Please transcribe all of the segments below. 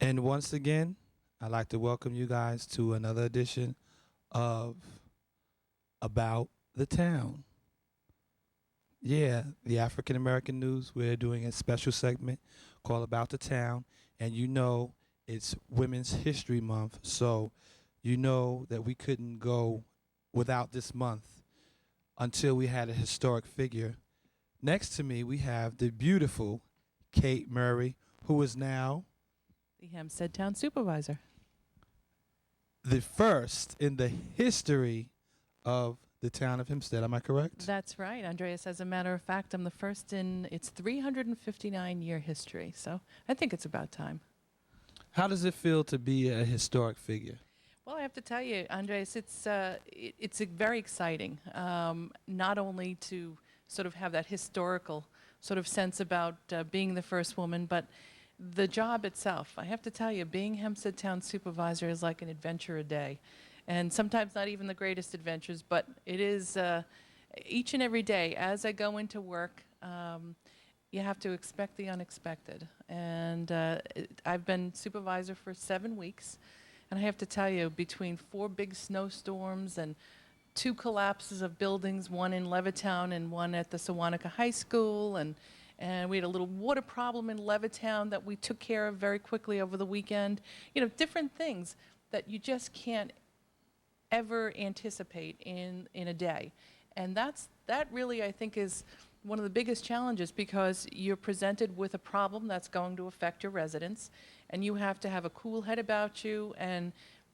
And once again, I'd like to welcome you guys to another edition of About the Town. Yeah, the African American News. We're doing a special segment called About the Town. And you know it's Women's History Month. So you know that we couldn't go without this month until we had a historic figure. Next to me, we have the beautiful Kate Murray, who is now The Hempstead Town Supervisor. the first in the history of the town of Hempstead. Am I correct? That's right, Andreas. As a matter of fact, I'm the first in its 359-year history, so I think it's about time. How does it feel to be a historic figure? Well, I have to tell you, Andreas, it's very exciting, not only to sort of have that historical sort of sense about being the first woman, but the job itself. I have to tell you, being Hempstead Town Supervisor is like an adventure a day. And sometimes not even the greatest adventures, but it is each and every day as I go into work, you have to expect the unexpected. And I've been supervisor for 7 weeks. And I have to tell you, between 4 big snowstorms and 2 collapses of buildings, one in Levittown and one at the Sewanaka High School, and we had a little water problem in Levittown that we took care of very quickly over the weekend. You know, different things that you just can't ever anticipate in a day. And that really, I think, is one of the biggest challenges, because you're presented with a problem that's going to affect your residents, and you have to have a cool head about you and,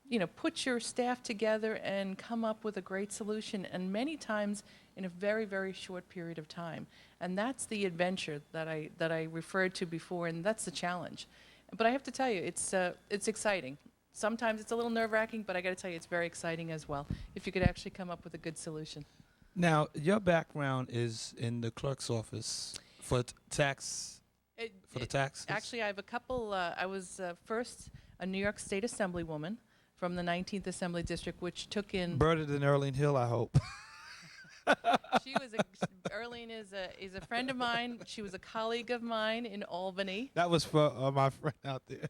you know, put your staff together and come up with a great solution, and many times in a very, very short period of time. And that's the adventure that I referred to before, and that's the challenge. But I have to tell you, it's exciting. Sometimes it's a little nerve-wracking, but I got to tell you, it's very exciting as well, if you could actually come up with a good solution. Now, your background is in the clerk's office for tax, for the taxes? Actually, I have a couple. I was first a New York State Assemblywoman from the 19th Assembly District, which took in. Burned in Erling Hill, I hope. Erlene is a friend of mine. She was a colleague of mine in Albany. That was for my friend out there.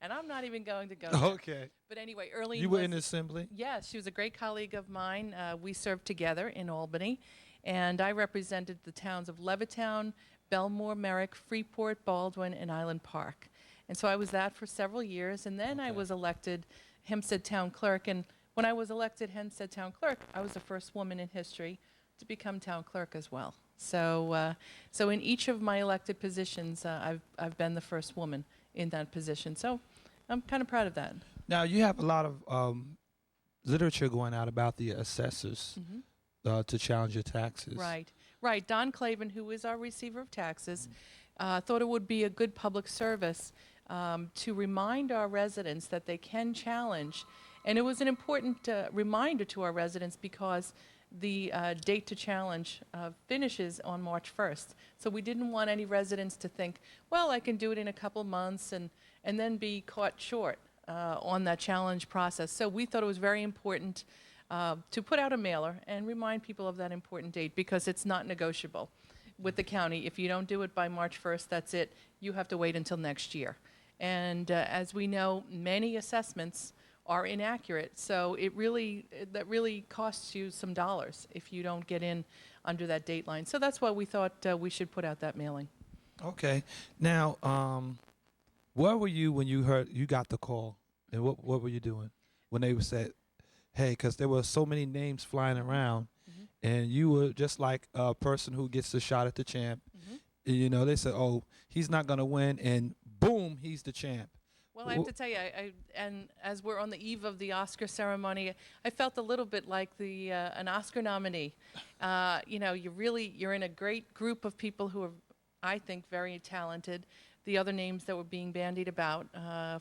And I'm not even going to go there. Okay. But anyway, Erlene You were was, in the assembly? Yes, she was a great colleague of mine. We served together in Albany, and I represented the towns of Levittown, Belmore, Merrick, Freeport, Baldwin, and Island Park. And so I was that for several years, and then I was elected Hempstead Town Clerk. And when I was elected Hempstead Town Clerk, I was the first woman in history to become Town Clerk as well. So, so in each of my elected positions, I've been the first woman in that position. So I'm kind of proud of that. Now, you have a lot of literature going out about the assessors to challenge your taxes. Right. Don Clavin, who is our receiver of taxes, thought it would be a good public service to remind our residents that they can challenge. And it was an important reminder to our residents, because the date to challenge finishes on March 1st. So we didn't want any residents to think, well, I can do it in a couple months and then be caught short on that challenge process. So we thought it was very important to put out a mailer and remind people of that important date, because it's not negotiable with the county. If you don't do it by March 1st, that's it. You have to wait until next year. And as we know, many assessments are inaccurate, so that really costs you some dollars if you don't get in under that dateline. So that's why we thought we should put out that mailing. Okay. Now, where were you when you got the call, and what were you doing when they said, hey, because there were so many names flying around, and you were just like a person who gets the shot at the champ. You know, they said, oh, he's not going to win, and boom, he's the champ. Well, I have to tell you, and as we're on the eve of the Oscar ceremony, I felt a little bit like an Oscar nominee. You know, you're in a great group of people who are, I think, very talented. The other names that were being bandied about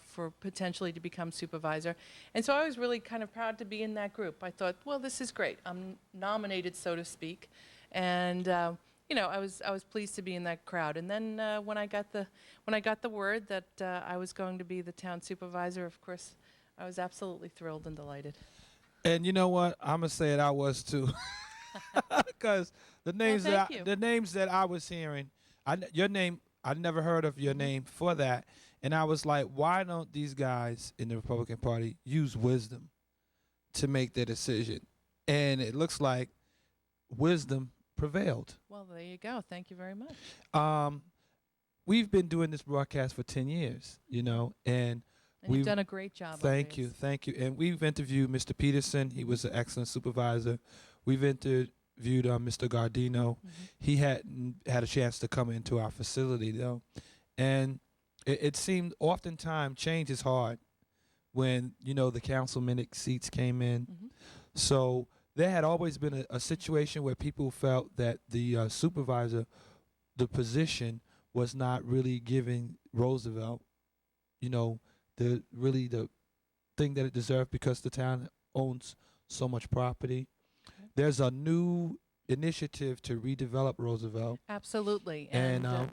for potentially to become supervisor. And so I was really kind of proud to be in that group. I thought, well, this is great. I'm nominated, so to speak. And you know, I was pleased to be in that crowd. And then when I got the word that I was going to be the town supervisor, of course, I was absolutely thrilled and delighted. And you know what? I'm gonna say it. I was too, because the names Well, thank you. the names that I was hearing, your name I never heard of your name for that. And I was like, why don't these guys in the Republican Party use wisdom to make their decision? And it looks like wisdom prevailed. Well, there you go. Thank you very much. Um, we've been doing this broadcast for 10 years, you know, and And you've done a great job. thank you, Andreas. thank you. And we've interviewed Mr. Peterson. He was an excellent supervisor. We've interviewed Mr. Gardino. He hadn't had a chance to come into our facility, though. And it seemed oftentimes change is hard when, you know, the councilman seats came in. So there had always been a situation where people felt that the supervisor, the position, was not really giving Roosevelt, you know, the thing that it deserved because the town owns so much property. There's a new initiative to redevelop Roosevelt. Absolutely. And yeah.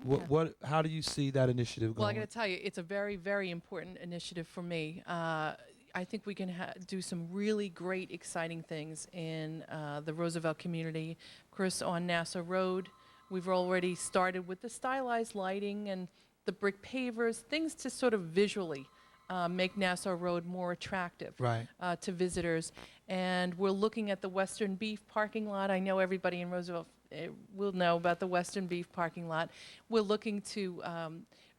how do you see that initiative Well, I going? got to tell you, it's a very, very important initiative for me. I think we can do some really great, exciting things in the Roosevelt community. Of course, on Nassau Road, we've already started with the stylized lighting and the brick pavers, things to sort of visually make Nassau Road more attractive Right. to visitors. And we're looking at the Western Beef parking lot. I know everybody in Roosevelt will know about the Western Beef parking lot. We're looking to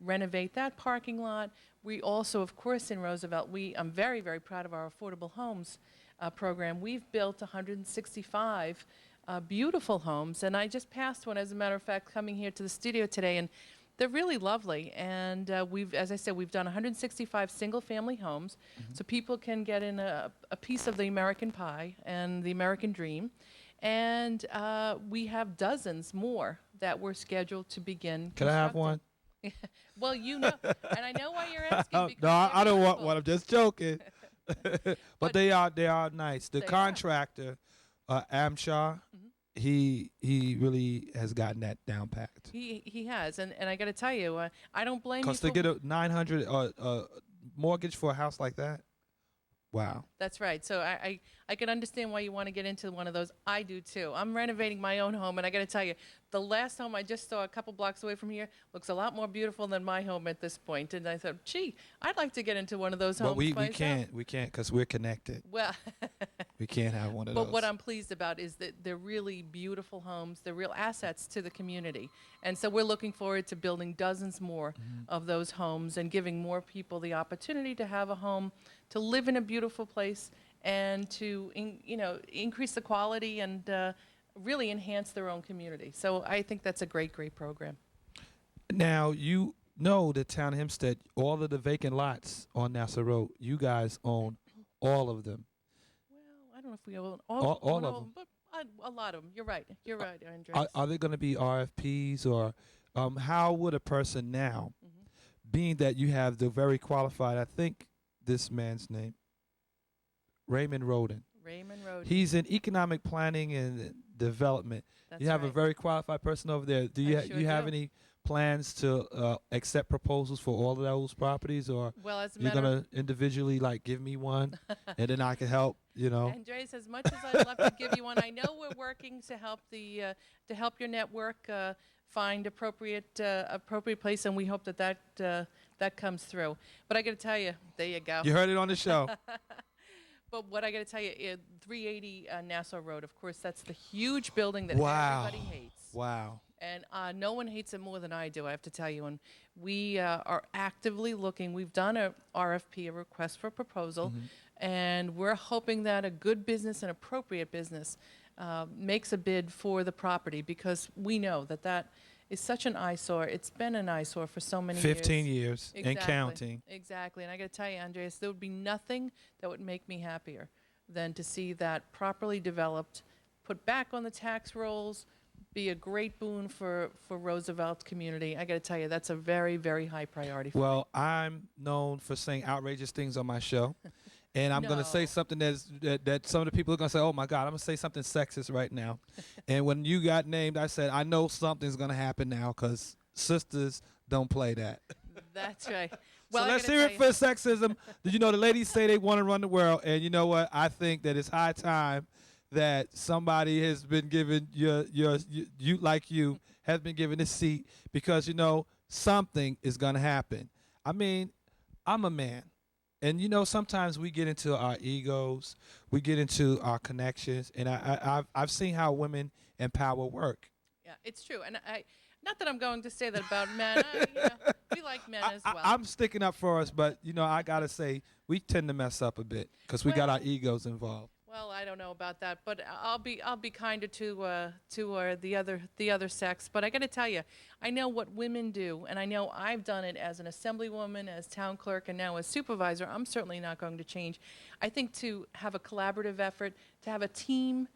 renovate that parking lot. We also, of course, in Roosevelt, I'm very, very proud of our affordable homes program. We've built 165 beautiful homes, and I just passed one, as a matter of fact, coming here to the studio today, and they're really lovely. And as I said, we've done 165 single-family homes, so people can get in a piece of the American pie and the American dream. And we have dozens more that we're scheduled to begin. Can I have one? Well, you know, and I know why you're asking. Because No, I don't want one. I'm just joking. But they are nice. The They are. contractor, Amshaw, he really has gotten that down packed. He has, and I got to tell you, I don't blame you. Because to get a 900 mortgage for a house like that, wow. That's right. So I can understand why you want to get into one of those. I do too. I'm renovating my own home, and I got to tell you, the last home I just saw a couple blocks away from here looks a lot more beautiful than my home at this point. And I thought, gee, I'd like to get into one of those homes. But we myself. can't because we're connected. Well, We can't have one of those. but what I'm pleased about is that they're really beautiful homes. They're real assets to the community. And so we're looking forward to building dozens more of those homes and giving more people the opportunity to have a home, to live in a beautiful place, and to increase the quality and really enhance their own community. So I think that's a great, great program. Now, you know the town of Hempstead, all of the vacant lots on Nassau Road, you guys own all of them. Well, I don't know if we own All own of them. but a lot of them. You're right. You're right, Andres. Are they going to be RFPs or how would a person now, being that you have the very qualified, I think this man's name, Raymond Roden. Raymond Road. He's in economic planning and development. That's You have a right. very qualified person over there. Do you I sure you have do. any plans to accept proposals for all of those properties, or Well, as a you're matter gonna individually like give me one, and then I can help? You know, Andres, as much as I'd love to give you one, I know we're working to help to help your network find appropriate place, and we hope that comes through. But I got to tell you, there you go. you heard it on the show. But what I got to tell you, 380 Nassau Road, of course, that's the huge building that Wow. everybody hates. Wow. And no one hates it more than I do, I have to tell you. And we are actively looking. We've done a RFP, a request for proposal, and we're hoping that a good business, an appropriate business, makes a bid for the property, because we know that is such an eyesore. It's been an eyesore for so many 15 years. years and counting. Exactly. And I got to tell you, Andreas, there would be nothing that would make me happier than to see that properly developed, put back on the tax rolls, be a great boon for Roosevelt community. I got to tell you, that's a very, very high priority for me. Well, I'm known for saying outrageous things on my show. And I'm going to say No. something that some of the people are going to say, oh, my God, I'm going to say something sexist right now. And when you got named, I said, I know something's going to happen now because sisters don't play that. That's right. Well, So I let's gotta hear it tell for sexism. Did you know the ladies say they want to run the world? And you know what? I think that it's high time that somebody has been given you has been given this seat, because, you know, something is going to happen. I mean, I'm a man. And sometimes we get into our egos, we get into our connections, and I've seen how women in power work. Yeah, it's true. And not that I'm going to say that about men. We like men as well. I'm sticking up for us, but I gotta say we tend to mess up a bit because we got our Well, egos involved. well, I don't know about that, but I'll be kinder to the other sex. But I got to tell you, I know what women do, and I know I've done it as an assemblywoman, as town clerk, and now as supervisor. I'm certainly not going to change. I think to have a collaborative effort, to have a team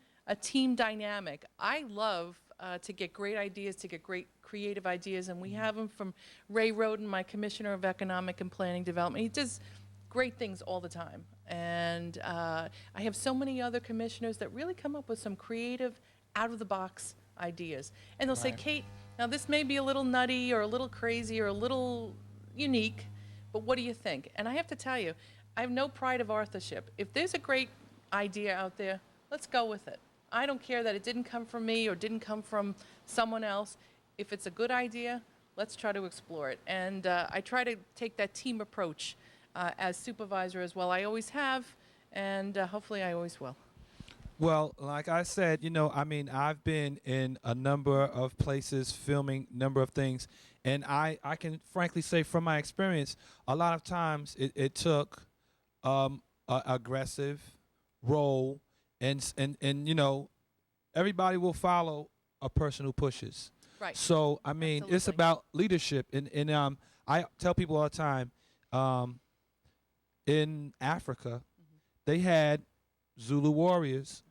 dynamic. I love to get great ideas, to get great creative ideas, and we have them from Ray Roden, my Commissioner of Economic and Planning Development. He does great things all the time. And I have so many other commissioners that really come up with some creative, out-of-the-box ideas. And they'll say, Right. Kate, now this may be a little nutty or a little crazy or a little unique, but what do you think? And I have to tell you, I have no pride of authorship. If there's a great idea out there, let's go with it. I don't care that it didn't come from me or didn't come from someone else. If it's a good idea, let's try to explore it. And I try to take that team approach as supervisor as well. I always have, and hopefully I always will. Well, like I said, I mean, I've been in a number of places filming number of things, and I can frankly say from my experience, a lot of times it took a aggressive role, and everybody will follow a person who pushes. Right. So I mean, it's Absolutely. about leadership, and I tell people all the time, in Africa, they had Zulu warriors,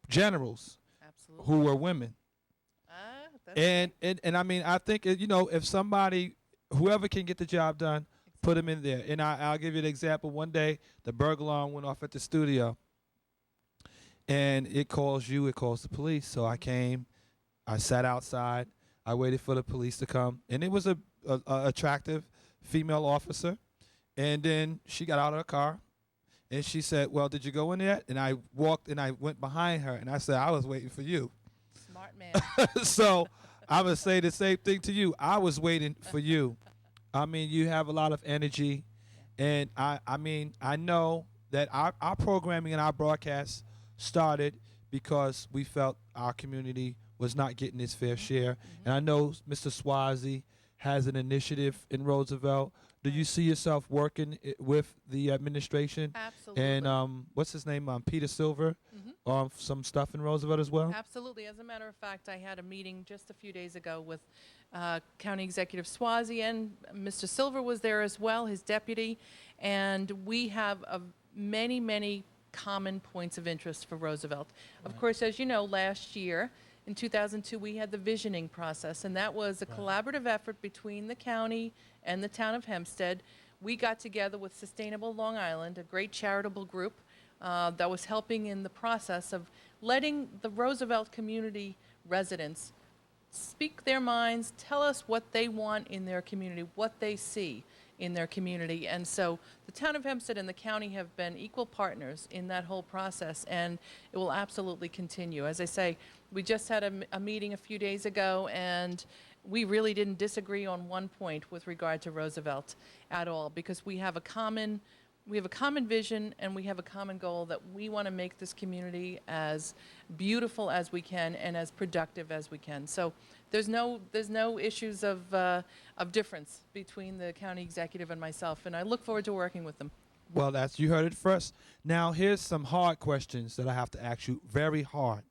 generals Absolutely. who were women. That's And I mean, I think if somebody, whoever can get the job done, put them in there. And I'll give you an example. One day, the burglar alarm went off at the studio, and it calls the police. So I came, I sat outside, I waited for the police to come, and it was a attractive female officer. And then she got out of the car, and she said, "Well, did you go in yet?" And I walked and I went behind her, and I said, "I was waiting for you." smart man. So I would say the same thing to you. I was waiting for you. I mean, you have a lot of energy, and I mean, I know that our programming and our broadcasts started because we felt our community was not getting its fair share. And I know Mr. Swazi has an initiative in Roosevelt. Do you see yourself working with the administration? Absolutely. And what's his name? Peter Silver, some stuff in Roosevelt as well. Absolutely. As a matter of fact, I had a meeting just a few days ago with County Executive Swazi, and Mr. Silver was there as well, his deputy, and we have many, many common points of interest for Roosevelt. Of course, as you know, last year, in 2002, we had the visioning process, and that was a collaborative effort between the county and the town of Hempstead. We got together with Sustainable Long Island, a great charitable group that was helping in the process of letting the Roosevelt community residents speak their minds, tell us what they want in their community, what they see in their community. And so the town of Hempstead and the county have been equal partners in that whole process, and it will absolutely continue. As I say, we just had a meeting a few days ago, and we really didn't disagree on one point with regard to Roosevelt at all, because we have a common vision, and we have a common goal that we want to make this community as beautiful as we can and as productive as we can. So there's no issues of difference between the county executive and myself, and I look forward to working with them. Well, you heard it first. Now, here's some hard questions that I have to ask you. Very hard.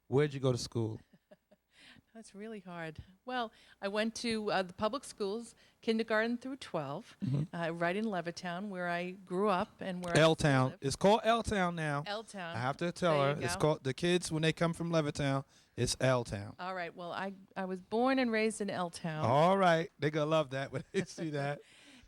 Where'd you go to school? That's really hard. Well, I went to the public schools, kindergarten through 12, right in Levittown, where I grew up and where I L still Town. live. It's called L Town now. L-Town. I have to tell There her. you It's go. called the kids when they come from Levittown. It's L Town. All right. Well, I was born and raised in L-Town. All right, they're gonna love that when they see that.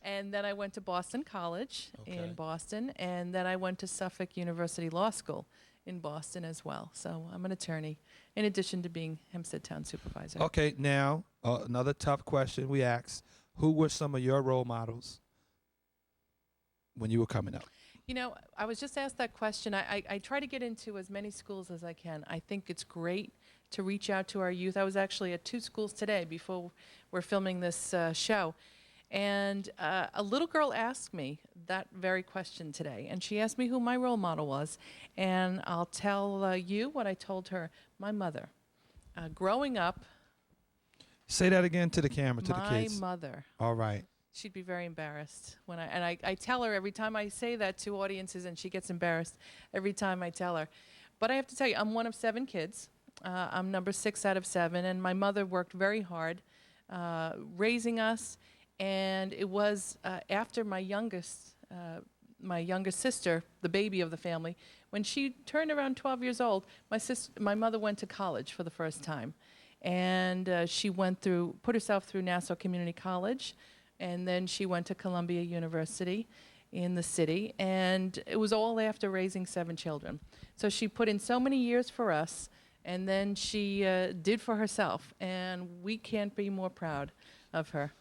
And then I went to Boston College Okay. in Boston, and then I went to Suffolk University Law School in Boston as well. So I'm an attorney, in addition to being Hempstead Town Supervisor. Okay, now another tough question we asked: who were some of your role models when you were coming up? You know, I was just asked that question. I try to get into as many schools as I can. I think it's great to reach out to our youth. I was actually at 2 schools today before we're filming this show. And a little girl asked me that very question today. And she asked me who my role model was. And I'll tell you what I told her. My mother. Growing up, Say that again to the camera, to the my kids. mother. All right. She'd be very embarrassed when I tell her every time I say that to audiences, and she gets embarrassed every time I tell her. But I have to tell you, I'm one of 7 kids. I'm number 6 out of 7, and my mother worked very hard raising us. And it was after my youngest sister, the baby of the family, when she turned around 12 years old, my mother went to college for the first time. And she put herself through Nassau Community College, and then she went to Columbia University in the city, and it was all after raising 7 children. So she put in so many years for us, and then she did for herself, and we can't be more proud of her.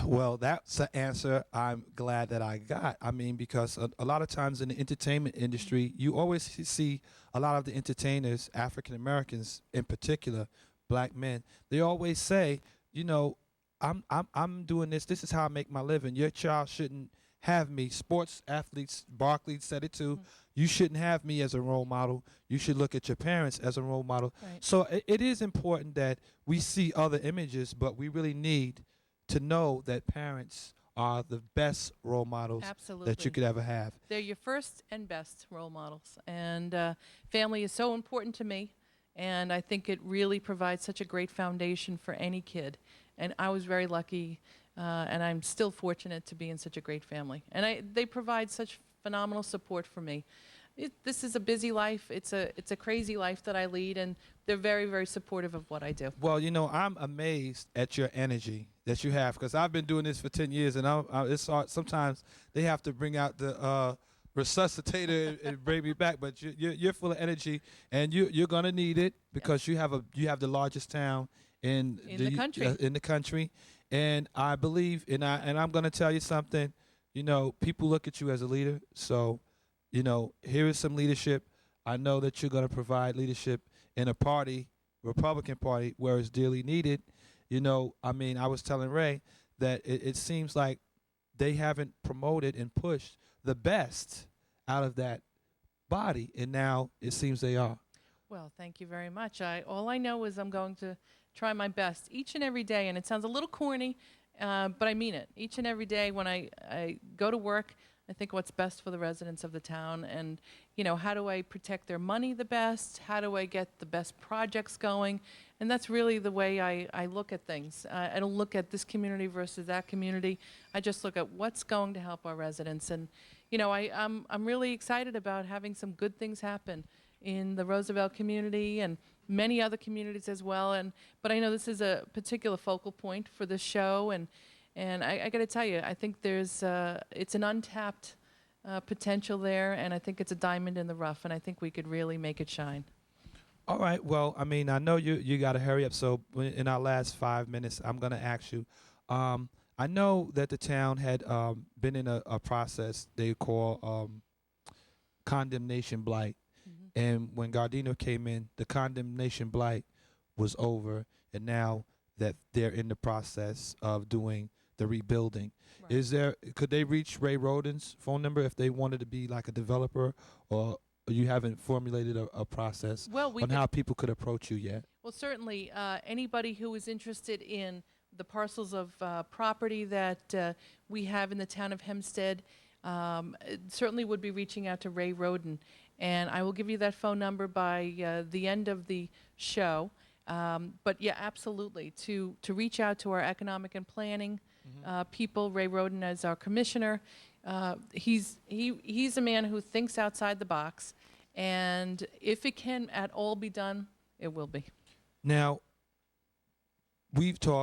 Well, that's an answer I'm glad that I got. I mean, because a lot of times in the entertainment industry, you always see a lot of the entertainers, African Americans in particular, black men, they always say, you know, I'm doing this. This is how I make my living. Your child shouldn't have me. Sports athletes, Barkley said it too. You shouldn't have me as a role model. You should look at your parents as a role model. Right. So it is important that we see other images, but we really need to know that parents are the best role models Absolutely. that you could ever have. They're your first and best role models. And family is so important to me. And I think it really provides such a great foundation for any kid. And I was very lucky, and I'm still fortunate to be in such a great family. And they provide such phenomenal support for me. This is a busy life. It's a crazy life that I lead, and they're very, very supportive of what I do. Well, you know, I'm amazed at your energy that you have, because I've been doing this for 10 years, and it's hard. Sometimes they have to bring out the resuscitator and bring me back, but you're full of energy, and you're gonna need it, because you have the largest town in the country. In the country, and I believe, and I'm gonna tell you something. You know, people look at you as a leader, so you know, here is some leadership. I know that you're gonna provide leadership in a party, Republican Party, where it's dearly needed. You know, I mean, I was telling Ray that it seems like they haven't promoted and pushed the best out of that body, and now it seems they are. Well, thank you very much. All I know is I'm going to try my best each and every day, and it sounds a little corny, but I mean it. Each and every day when I go to work, I think what's best for the residents of the town, and you know, how do I protect their money the best? How do I get the best projects going? And that's really the way I look at things. I don't look at this community versus that community. I just look at what's going to help our residents. And you know, I'm really excited about having some good things happen in the Roosevelt community and many other communities as well. But I know this is a particular focal point for this show, and I got to tell you, I think it's an untapped potential there, and I think it's a diamond in the rough, and I think we could really make it shine. All right. Well, I mean, I know you got to hurry up. So in our last 5 minutes, I'm going to ask you. I know that the town had been in a process they call condemnation blight. Mm-hmm. And when Gardino came in, the condemnation blight was over. And now that they're in the process of doing the rebuilding, Right. could they reach Ray Roden's phone number if they wanted to be like a developer, or you haven't formulated a process on how people could approach you yet? Well, certainly anybody who is interested in the parcels of property that we have in the town of Hempstead certainly would be reaching out to Ray Roden. And I will give you that phone number by the end of the show. But yeah, absolutely, to reach out to our economic and planning people. Ray Roden as our commissioner. He's a man who thinks outside the box, and if it can at all be done, it will be. Now, we've talked